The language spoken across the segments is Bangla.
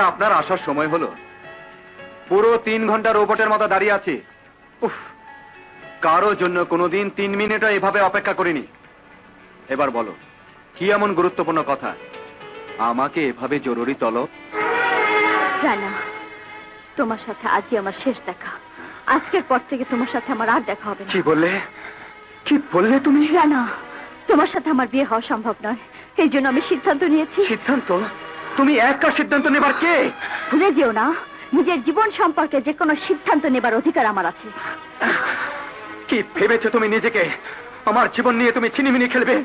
আপনার আসার সময় হলো? পুরো 3 ঘন্টা রোবটের মতো দাঁড়িয়ে আছি। উফ, কারো জন্য কোনোদিন 3 মিনিটও এভাবে অপেক্ষা করিনি। এবার বলো, কি এমন গুরুত্বপূর্ণ কথা আমাকে এভাবে জরুরি তলব? রানা, তোমার সাথে আজই আমার শেষ দেখা। আজকের পর থেকে তোমার সাথে আমার আর দেখা হবে না। কি বললে? কি বললে তুমি? রানা, তোমার সাথে আমার বিয়ে হওয়া সম্ভব নয়। এই জন্য আমি সিদ্ধান্ত নিয়েছি। সিদ্ধান্ত? তুমি একা সিদ্ধান্ত নেবার কে? ভুলে যেও না, নিজের জীবন সম্পর্কে যে কোনো সিদ্ধান্ত নেবার অধিকার আমার আছে। কি ভেবেছো তুমি নিজেকে? আমার জীবন নিয়ে তুমি ছিনিমিনি খেলবে?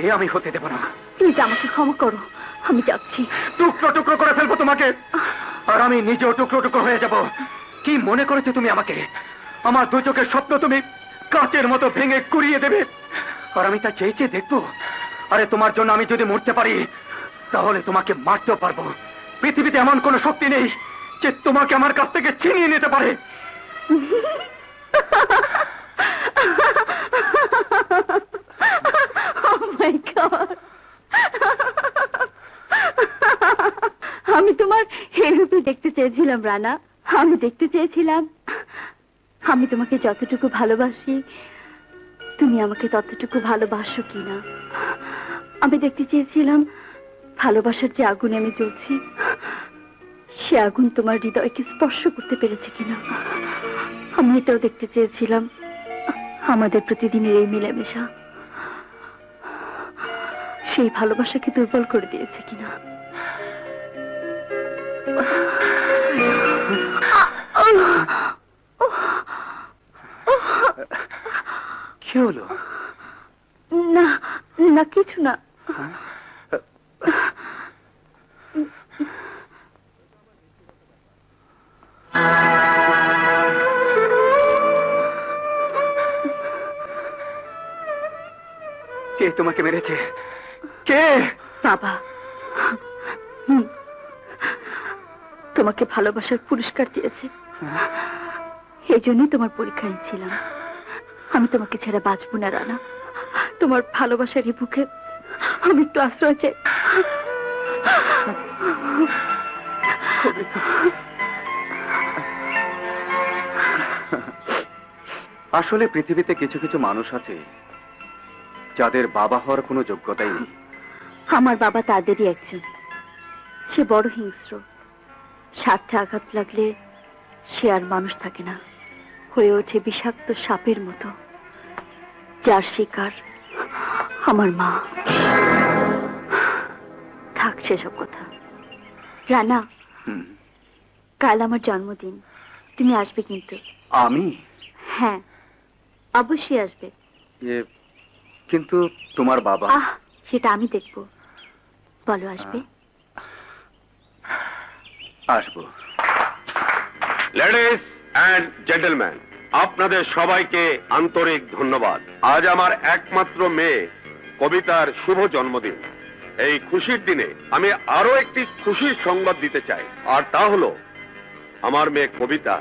এ আমি হতে দেব না। প্লিজ আমাকে ক্ষমা করো, আমি যাচ্ছি। টুকরো টুকরো করে ফেলবো তোমাকে, আর আমি নিজেও টুকরো টুকরো হয়ে যাব। কি মনে করেছো তুমি আমাকে? আমার 2 চোখের স্বপ্ন তুমি কাচের মতো ভেঙে কুড়িয়ে দেবে, আর আমি তা চেয়ে চেয়ে দেখবো? আরে তোমার জন্য আমি যদি মরতে পারি, তাহলে তোমাকে মারতেও পারবো। পৃথিবীতে এমন কোন শক্তি নেই যে তোমাকে আমার কাছ থেকে ছিনিয়ে নিতে পারে। Oh my God! আমি তোমার এই রূপে দেখতে চেয়েছিলাম রানা। আমি দেখতে চেয়েছিলাম আমি তোমাকে যতটুকু ভালোবাসি তুমি আমাকে ততটুকু ভালোবাসো কিনা। আমি দেখতে চেয়েছিলাম ভালোবাসার যে আগুনে আমি জ্বলছি, সে আগুন তোমার হৃদয়কে স্পর্শ করতে পেরেছে কিনা। আমি এটাও দেখতে চেয়েছিলাম আমাদের প্রতিদিনের এই মিলেমিশা সেই ভালোবাসাকে দুর্বল করে দিয়েছে কিনা। কি হলো? না না, কিছু না। কে তোমাকে মেরেছে? কে? বাবা। তোমাকে ভালোবাসার পুরস্কার দিয়েছে, এই জন্যই তোমার পরীক্ষা নিচ্ছিলাম। আমি তোমাকে ছেড়ে বাঁচবো না রানা। তোমার ভালোবাসার এই বুকে আমি একটু আশ্রয় চাই। আসলে পৃথিবীতে কিছু কিছু মানুষ আছে যাদের বাবা হওয়ার কোনো যোগ্যতাই নেই। আমার বাবা তাদেরই একজন। সে বড় হিংস্র, স্বার্থে আঘাত লাগলে সে আর মানুষ থাকে না, হয়ে ওঠে বিষাক্ত সাপের মতো, যার শিকার আমার মা। থাক সেসব কথা। রানা, কাল আমার জন্মদিন, তুমি আসবে কিন্তু? আমি? হ্যাঁ, অবশ্যই আসবে। কিন্তু তোমার বাবা? সেটা আমি দেখব। বলো আসবে? আসবো। লেডিজ অ্যান্ড জেন্টলম্যান, আপনাদের সবাইকে আন্তরিক ধন্যবাদ। আজ আমার একমাত্র মেয়ে কবিতার শুভ জন্মদিন। এই খুশির দিনে আমি আরো একটি খুশির সংবাদ দিতে চাই, আর তা হলো আমার মেয়ে কবিতা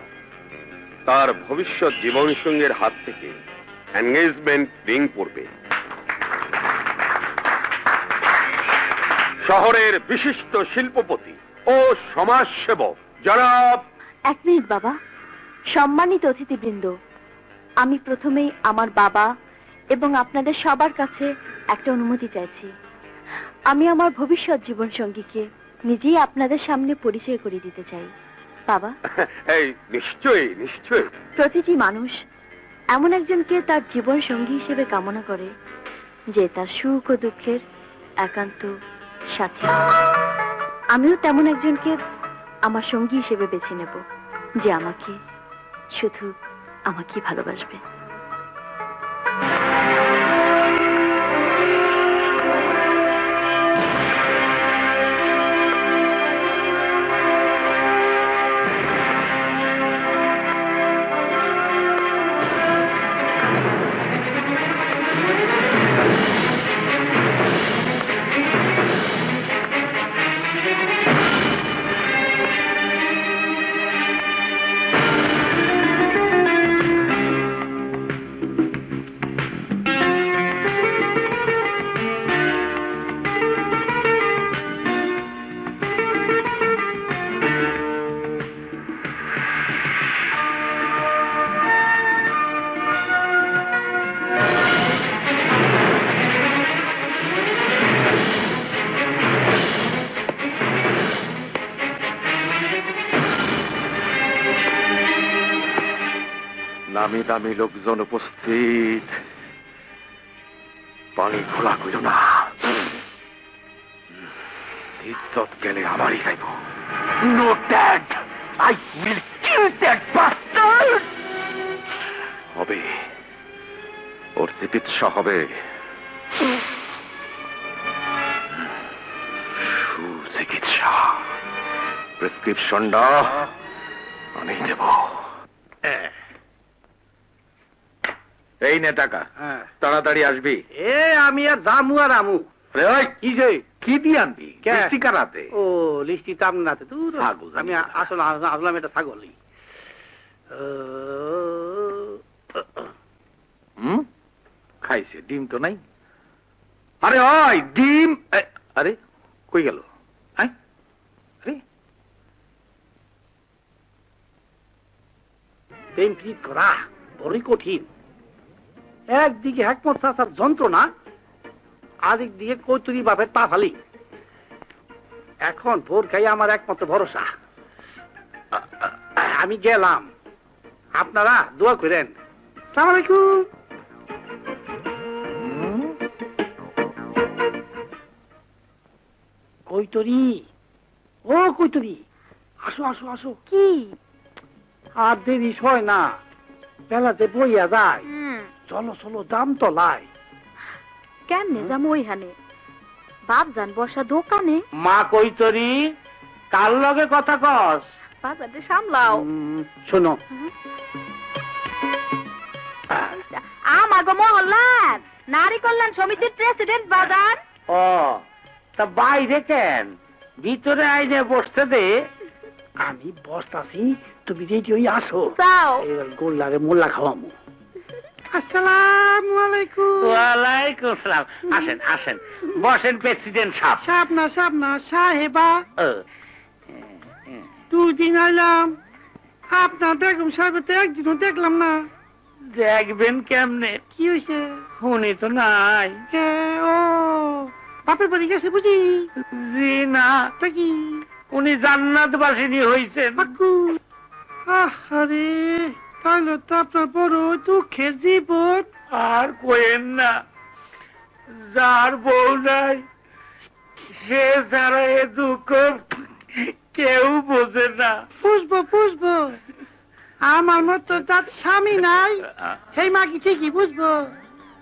তার ভবিষ্যৎ জীবন সঙ্গীর হাত থেকে এনগেজমেন্ট রিং পড়বে। শহরের বিশিষ্ট শিল্পপতি ও সমাজসেবক জনাব। 1 মিনিট বাবা। সম্মানিত অতিথিবৃন্দ, আমি প্রথমেই আমার বাবা এবং আপনাদের সবার কাছে একটা অনুমতি চাইছি। আমি আমার ভবিষ্যৎ জীবন সঙ্গীকে নিজেই আপনাদের সামনে পরিচয় করে দিতে চাই। বাবা। এই নিশ্চয়ই নিশ্চয়ই। প্রতিটি মানুষ এমন একজনকে তার জীবন সঙ্গী হিসেবে কামনা করে যে তার সুখ ও দুঃখের একান্ত সাথী। আমিও তেমন একজনকে আমার সঙ্গী হিসেবে বেছে নেব, যে আমাকে শুধু আমাকে ভালোবাসবে। নামি দামি লোকজন উপস্থিত, পানি খোলা কইল না। ইজ্জত গেলে আমারই যাইব। No dad, I will kill that bastard. হবে, ওর চিকিৎসা হবে, সুচিকিৎসা। প্রেসক্রিপশনটা আমি দেব। এই নে টাকা, তাড়াতাড়ি আসবি। আমি আর দামু আর আমু। কি যে কি দিয়ে আনবি? লিস্টি কারাতে। ও লিস্টি তাম নাতে তুই ছাগল। আমি আসলে আসলাম এটা ছাগলই। খাইছে, ডিম তো নাই। আরে ওই ডিম, আরে কই গেল? আরে প্রেম প্রীত করা বড়ই কঠিন। একদিকে হেকমত চাচার যন্ত্রণা, আরেক দিকে কৈতুরি বাপের পা ফালি। এখন ভোর খাই আমার একমাত্র ভরসা। আমি গেলাম, আপনারা দোয়া করেন। আসসালামু আলাইকুম। কৈতরি, ও কৈতরি, আসো আসো আসো। কি? আর দেরি হয় না, বেলাতে বইয়া যায়। চলো চলো, দাম তলায়। কেমনে যাবো ওইখানে? বাপ জান বসা দোকানে। মা কৈতরি, কার লগে কথা কস? বাজারে সামলাও। শোনো, আমাগো মহল্লার নারী কল্যাণ সমিতির প্রেসিডেন্ট বাজার। ও তা বাইরে কেন, ভিতরে আইনে বসতে দে। আমি বসতাছি, তুমি রেডি হয়ে আসো। যাও। এবার গোল্লারে মোল্লা খাওয়ামু। আসসালামু আলাইকুম। ওয়ালাইকুম আসসালাম। আসেন আসেন, বসেন প্রেসিডেন্ট সাহেব। সাহেব না সাহেবা। দুদিন আইলাম, আপনার বেগম সাহেব তো একদিনও দেখলাম না। দেখবেন কেমনে? কি হয়েছে? উনি তো নাই। ও বাপের বাড়ি গেছে বুঝি? জি না। তা কি? উনি জান্নাতবাসিনী হয়েছেন। আরে তাহলে তো আপনার বড় দুঃখের জীবন। আর কোয়েন না, যার বউ নাই সে যারা এ দুঃখ কেউ বোঝে না। বুঝবো, আমার মতো তার স্বামী নাই, সেই মা কি ঠিকই বুঝবো।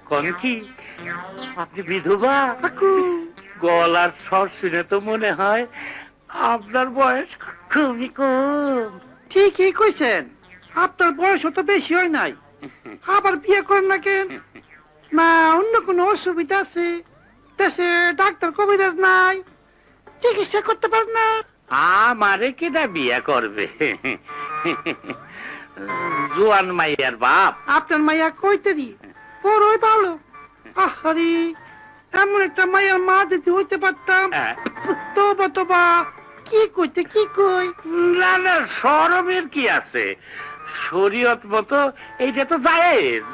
কোন কি আপনি বিধবা? গলার স্বর শুনে তো মনে হয় আপনার বয়স খুবই কম। ঠিকই কইছেন, আপনার বয়স তো বেশি হয় নাই। আবার বিয়ে করেন না কেন? না অন্য কোনো অসুবিধা আছে? দেশে ডাক্তার কবিরাজ নাই, চিকিৎসা করতে পারেন না? আমারে কেডা বিয়ে করবে? জোয়ান মাইয়ার বাপ। আপনার মাইয়া কইতেরি বড়ই ভালো। আরে এমন একটা মাইয়ার মা যদি হইতে পারতাম। তোবা কি কইতে কি কই? না না, শরমের কি আছে? শরীয়ত মতো এইটা তো জায়েজ।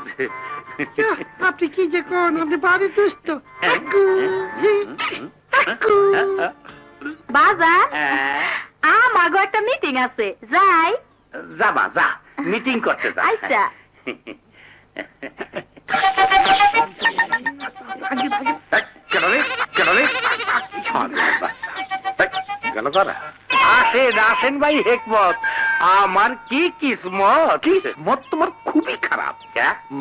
আপনি কি যে কোন, আপনি বাড়ি দুষ্ট। বাজার আমাগো একটা মিটিং আছে, যাই। যাবা, যা মিটিং করতে যা। আচ্ছা। আসেন ভাই হেকমত, আমার কি কিসমত। কিসমত তোমার খুবই খারাপ।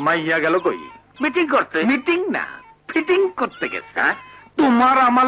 মাইয়া গেল কই? মিটিং করতে। মিটিং না, ফিটিং করতে গেছে। তোমার আমার